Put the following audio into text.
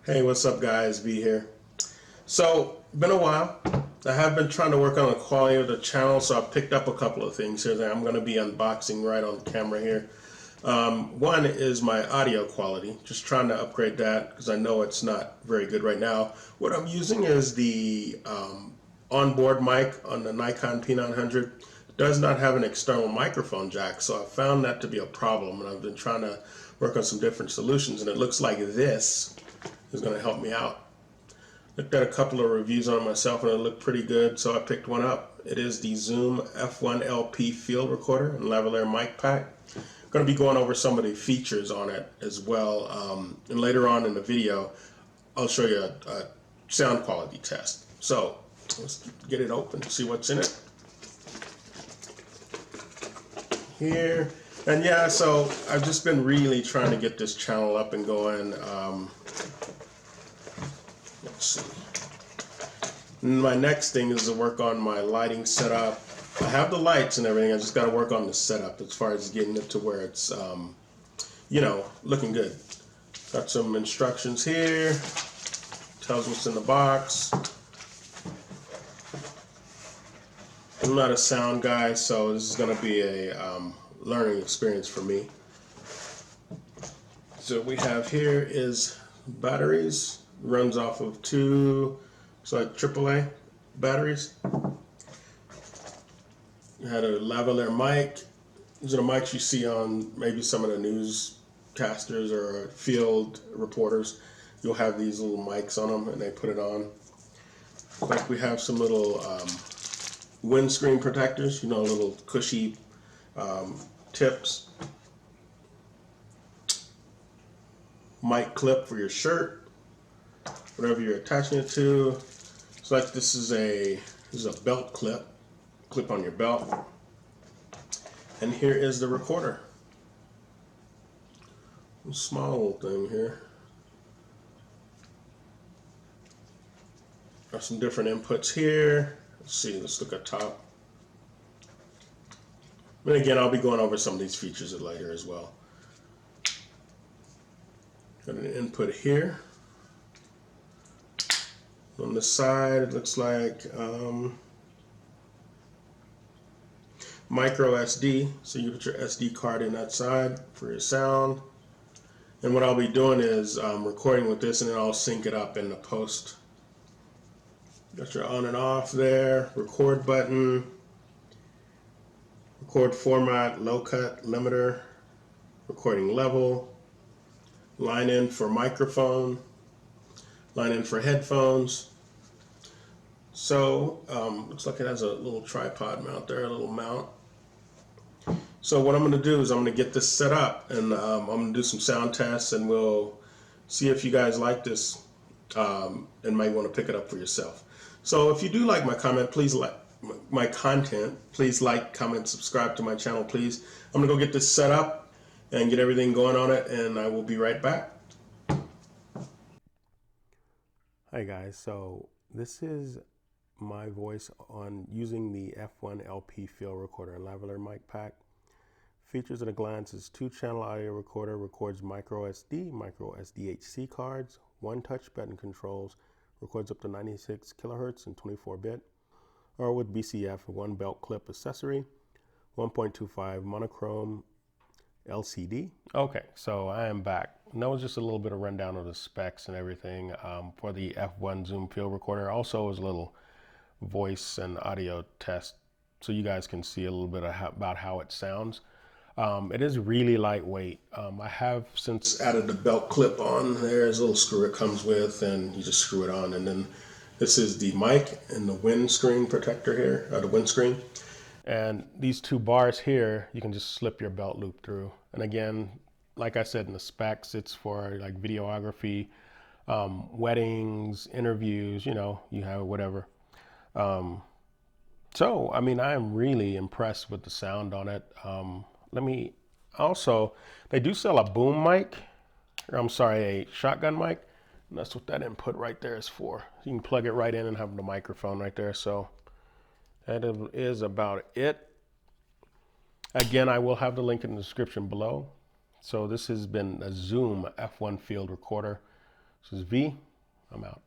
Hey, what's up guys? V here. So, been a while. I have been trying to work on the quality of the channel, so I've picked up a couple of things here that I'm going to be unboxing right on camera here. One is my audio quality, just trying to upgrade that because I know it's not very good right now. What I'm using is the onboard mic on the Nikon P900. It does not have an external microphone jack, so I found that to be a problem, and I've been trying to work on some different solutions, and it looks like this is going to help me out. Looked at a couple of reviews on it myself and it looked pretty good, so I picked one up. It is the Zoom F1LP field recorder and lavalier mic pack. I'm going to be going over some of the features on it as well, and later on in the video I'll show you a sound quality test. So let's get it open, see what's in it here. And yeah, so I've just been really trying to get this channel up and going. Let's see. My next thing is to work on my lighting setup. I have the lights and everything, I just got to work on the setup as far as getting it to where it's, you know, looking good. Got some instructions here, tells what's in the box. I'm not a sound guy, so this is going to be a learning experience for me. So what we have here is batteries. Runs off of two, it's like AAA batteries. You had a lavalier mic. These are the mics you see on maybe some of the newscasters or field reporters. You'll have these little mics on them and they put it on. Like we have some little windscreen protectors, you know, little cushy tips. Mic clip for your shirt, whatever you're attaching it to. It's like this is a belt clip on your belt. And here is the recorder. A small little thing here. Got some different inputs here. Let's see, let's look at top. And again, I'll be going over some of these features later as well. Got an input here. On the side, it looks like micro SD, so you put your SD card in that side for your sound. And what I'll be doing is recording with this, and then I'll sync it up in the post. Got your on and off there, record button, record format, low cut, limiter, recording level, line in for microphone, line in for headphones. So looks like it has a little tripod mount there, a little mount. So what I'm going to do is I'm going to get this set up, and I'm going to do some sound tests, and we'll see if you guys like this and might want to pick it up for yourself. So if you do like my content, please like, comment, subscribe to my channel, please. I'm going to go get this set up and get everything going on it, and I will be right back. Hi guys, so this is my voice on using the F1LP field recorder and lavalier mic pack. Features at a glance is 2-channel audio recorder, records micro SD, micro SDHC cards, 1 touch button controls, records up to 96 kilohertz and 24-bit, or with BCF, 1 belt clip accessory, 1.25 monochrome LCD. Okay, so I am back. And that was just a little bit of rundown of the specs and everything for the F1 Zoom field recorder. Also was a little voice and audio test so you guys can see a little bit about how it sounds. It is really lightweight. I have since added the belt clip on. There's a little screw it comes with, and you just screw it on. And then this is the mic and the windscreen protector here, the windscreen. And these 2 bars here, you can just slip your belt loop through. And again, like I said in the specs, it's for like videography, weddings, interviews, you know, you have whatever. So, I mean, I am really impressed with the sound on it. Let me also, they do sell a boom mic, or I'm sorry, a shotgun mic. And that's what that input right there is for. You can plug it right in and have the microphone right there. So that is about it. Again, I will have the link in the description below. So this has been a Zoom F1 field recorder. This is V. I'm out.